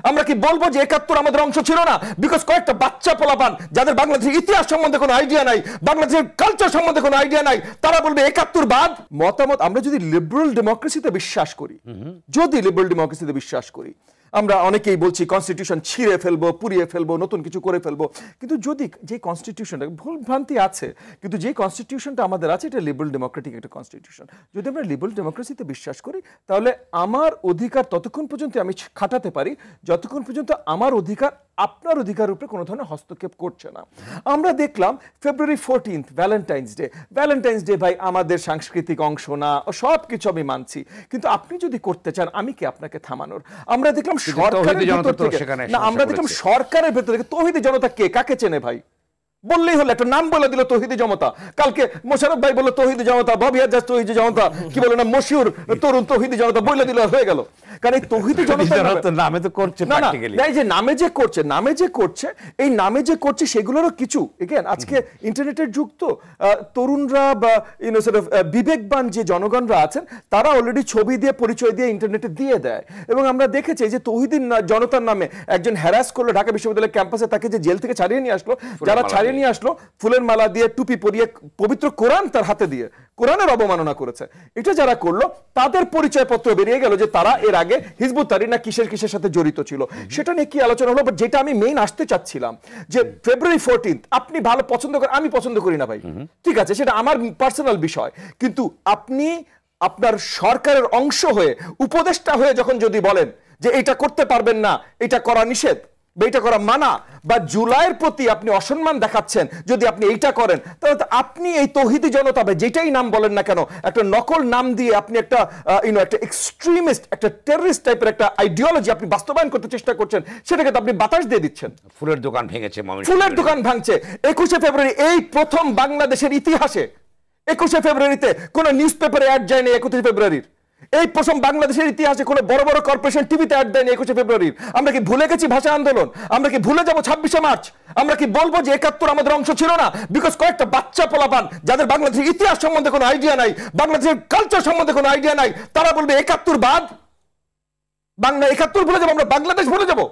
আমরা কি বলবো যে ৭১ আমাদের অংশ ছিল না? বিকজ কয়েকটা বাচ্চা পোলাপান যাদের বাংলাদেশের ইতিহাস সম্বন্ধে কোনো আইডিয়া নাই, বাংলাদেশের কালচার সম্বন্ধে কোনো আইডিয়া নাই, তারা বলবে ৭১ বাদ মতামত। আমরা যদি লিবারেল ডেমোক্রেসিতে বিশ্বাস করি, আমরা অনেকেই বলছি কনস্টিটিউশন ছিঁড়ে ফেলবো, পুড়িয়ে ফেলবো, নতুন কিছু করে ফেলবো, কিন্তু যদি যে কনস্টিটিউশনটা ভুল ভ্রান্তি আছে, কিন্তু যে কনস্টিটিউশনটা আমাদের আছে এটা লিবারেল ডেমোক্রেটিক একটা কনস্টিটিউশন। যদি আমরা লিবারেল ডেমোক্রেসিতে বিশ্বাস করি, তাহলে আমার অধিকার ততক্ষণ পর্যন্ত আমি খাটাতে পারি যতক্ষণ পর্যন্ত আমার অধিকার আপনার অধিকারের উপরে কোনো ধরনের হস্তক্ষেপ করছে না। আমরা দেখলাম ফেব্রুয়ারি 14 ভ্যালেন্টাইন্স ডে ভাই আমাদের সাংস্কৃতিক অংশ না, সব কিছু আমি মানছি, কিন্তু আপনি যদি করতে চান আমি কি আপনাকে থামানোর? আমরা দেখলাম সরকারের ভেতর থেকে তৌহিদি জনতা কে কাকে চেনে ভাই? বললেই হলো, একটা নাম বলে দিল তৌহিদি জনতা। কালকে মোশাররফ ভাই বলল তৌহিদি জনতা, ববি আজাদ তৌহিদি জনতা, কি বলে না মশিউর তরুণ তৌহিদি জনতা বলে দিল, হয়ে গেল। কারণ এই তৌহিদি জনতা নামে তো করছে প্র্যাকটিক্যালি, এই যে নামে যে করছে সেগুলোরও কিছু এগেন আজকে ইন্টারনেটের যুগ, তো তরুণরা বা বিবেকবান যে জনগণরা আছেন তারা অলরেডি ছবি দিয়ে পরিচয় দিয়ে ইন্টারনেটে দিয়ে দেয়। এবং আমরা দেখেছি যে তৌহিদি জনতার নামে একজন হ্যারাস করলো ঢাকা বিশ্ববিদ্যালয়ের ক্যাম্পাসে, তাকে যে জেল থেকে ছাড়িয়ে নিয়ে আসলো, যারা ছাড়িয়ে নিয়ে আসলো ফুলের মালা দিয়ে টুপি পরিয়ে পবিত্র কোরআন তার হাতে দিয়ে কোরআনের অবমাননা করেছে, এটা যারা করলো তাদের পরিচয় পত্র বেরিয়ে গেল যে তারা এর আগে হিজবুত তাহরির না কিসের সাথে জড়িত ছিল। সেটা নিয়ে কি আলোচনা হলো, বাট যেটা আমি মেইন আসতে চাচ্ছিলাম যে ফেব্রুয়ারি 14 আপনি ভালো পছন্দ করেন, আমি পছন্দ করি না ভাই, ঠিক আছে, সেটা আমার পার্সোনাল বিষয়, কিন্তু আপনি আপনার সরকারের অংশ হয়ে উপদেষ্টা হয়ে যখন যদি বলেন যে এটা করতে পারবেন না, এটা করা নিষেধ, এটা করা মানা, বা জুলাইয়ের প্রতি আপনি অসম্মান দেখাচ্ছেন যদি আপনি এইটা করেন, তাহলে আপনি এই তৌহিদি জনতা যেটাই নাম বলেন না কেন, একটা নকল নাম দিয়ে আপনি একটা একটা এক্সট্রিমিস্ট, একটা টেররিস্ট টাইপের একটা আইডিওলজি আপনি বাস্তবায়ন করতে চেষ্টা করছেন, সেটাকে তো আপনি বাতাস দিয়ে দিচ্ছেন। ফুলের দোকান ভেঙেছে, ফুলের দোকান ভাঙছে 21শে ফেব্রুয়ারি, এই প্রথম বাংলাদেশের ইতিহাসে 21শে ফেব্রুয়ারিতে কোনো নিউজ পেপারে অ্যাড যায়নি। 31শে ফেব্রুয়ারির এই প্রথম বাংলাদেশের ইতিহাসে কোনো বড় বড় কর্পোরেশন টিভিতে অ্যাড দেয়নি 21শে ফেব্রুয়ারির। আমরা কি ভুলে গেছি ভাষা আন্দোলন? আমরা কি ভুলে যাব 26শে মার্চ? আমরা কি বলবো যে ৭১ আমাদের অংশ ছিল না? বিকজ কয়েকটা বাচ্চা পোলাপান যাদের বাংলাদেশের ইতিহাস সম্বন্ধে কোনো আইডিয়া নাই, বাংলাদেশের কালচার সম্বন্ধে কোনো আইডিয়া নাই, তারা বলবে ৭১ বাদ, বাংলা ৭১ ভুলে যাবো, আমরা বাংলাদেশ ভুলে যাবো,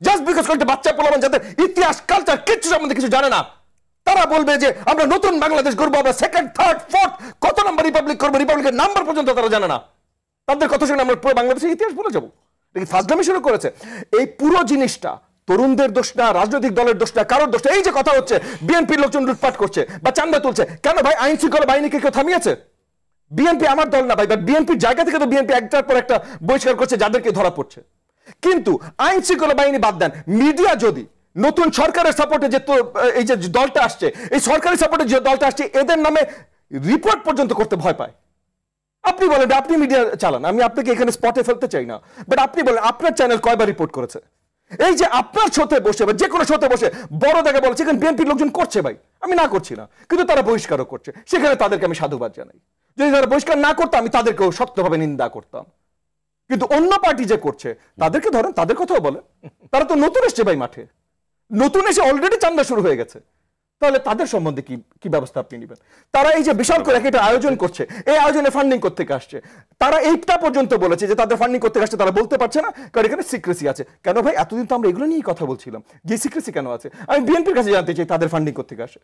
জাস্ট বিকজ কয়েকটা বাচ্চা পোলাপান যাদের ইতিহাস কালচার কিছু সম্বন্ধে কিছু জানে না, তারা বলবে যে আমরা নতুন বাংলাদেশ গড়বো, আমরা সেকেন্ড থার্ড ফোর্থ কত নাম্বার রিপাবলিক করবো, রিপাবলিকের নাম্বার পর্যন্ত তারা জানে না, তাদের কথা শুনে আমরা পুরো বাংলাদেশের ইতিহাস ভুলে যাবো। ফাজলামি শুরু করেছে। এই পুরো জিনিসটা তরুণদের দোষ না, রাজনৈতিক দলের দোষ না, কারোর দোষ না। এই যে কথা হচ্ছে বিএনপির লোকজন লুটপাট করছে বা চান্দা তুলছে, কেন ভাই আইন শৃঙ্খলা বাহিনীকে কেউ থামিয়েছে? বিএনপি আমার দল না ভাই, বাট বিএনপির জায়গা থেকে তো বিএনপি একটার পর একটা বহিষ্কার করছে যাদেরকে ধরা পড়ছে। কিন্তু আইন শৃঙ্খলা বাহিনী বাদ দেন, মিডিয়া যদি নতুন সরকারের সাপোর্টে যে এই যে দলটা আসছে, এই সরকারি সাপোর্টে যে দলটা আসছে, এদের নামে রিপোর্ট পর্যন্ত করতে ভয় পায়। আপনি বলেন আপনি মিডিয়া চালান, আমি আপনাকে এখানে স্পটে ফেলতে চাই না, বাট আপনি বলেন আপনার চ্যানেল কয়বার রিপোর্ট করেছে? এই যে আপনার শোতে বসে বা যে কোনো শোতে বসে বড় দেখে বলছে এখানে বিএনপির লোকজন করছে ভাই, আমি না করছি না, কিন্তু তারা বহিষ্কারও করছে, সেখানে তাদেরকে আমি সাধুবাদ জানাই। যদি তারা বহিষ্কার না করতো আমি তাদেরকেও শক্তভাবে নিন্দা করতাম। কিন্তু অন্য পার্টি যে করছে তাদেরকে ধরেন, তাদের কথাও বলে, তারা তো নতুন এসছে ভাই মাঠে, নতুন এসে অলরেডি চান্দা শুরু হয়ে গেছে, তাহলে তাদের সম্বন্ধে কি ব্যবস্থা আপনি নেবেন? তারা এই যে বিশাল করে একটা আয়োজন করছে, এই আয়োজনে ফান্ডিং করতে আসছে, তারা এইটা পর্যন্ত বলেছে যে তাদের ফান্ডিং করতে আসছে, তারা বলতে পারছে না কারণ এখানে সিক্রেসি আছে। কেন ভাই? এতদিন তো আমরা এগুলো নিয়েই কথা বলছিলাম, যে সিক্রেসি কেন আছে? আমি বিএনপির কাছে জানতে চাই তাদের ফান্ডিং করতে আসে,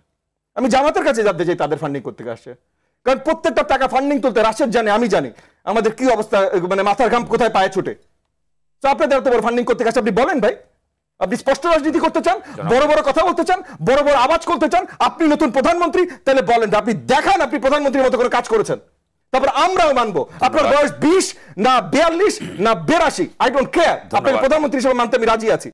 আমি জামাতের কাছে জানতে চাই তাদের ফান্ডিং করতে আসে, কারণ প্রত্যেকটা টাকা ফান্ডিং তুলতে রাশেদ জানে, আমি জানি আমাদের কি অবস্থা, মানে মাথার ঘাম কোথায় পায়ে ছুটে। তো আপনাদের এত বড় ফান্ডিং করতে আসে, আপনি বলেন ভাই, আপনি স্পষ্ট রাজনীতি করতে চান, বড় বড় কথা বলতে চান, বড় বড় আওয়াজ করতে চান, আপনি নতুন প্রধানমন্ত্রী, তাহলে বলেন, আপনি দেখান আপনি প্রধানমন্ত্রীর মতো করে কাজ করেছেন, তারপর আমরাও মানবো। আপনার বয়স 20 না 42 না 82, আই ডোন্ট কেয়ার, আপনাকে প্রধানমন্ত্রী হিসেবে মানতে আমি রাজি আছি।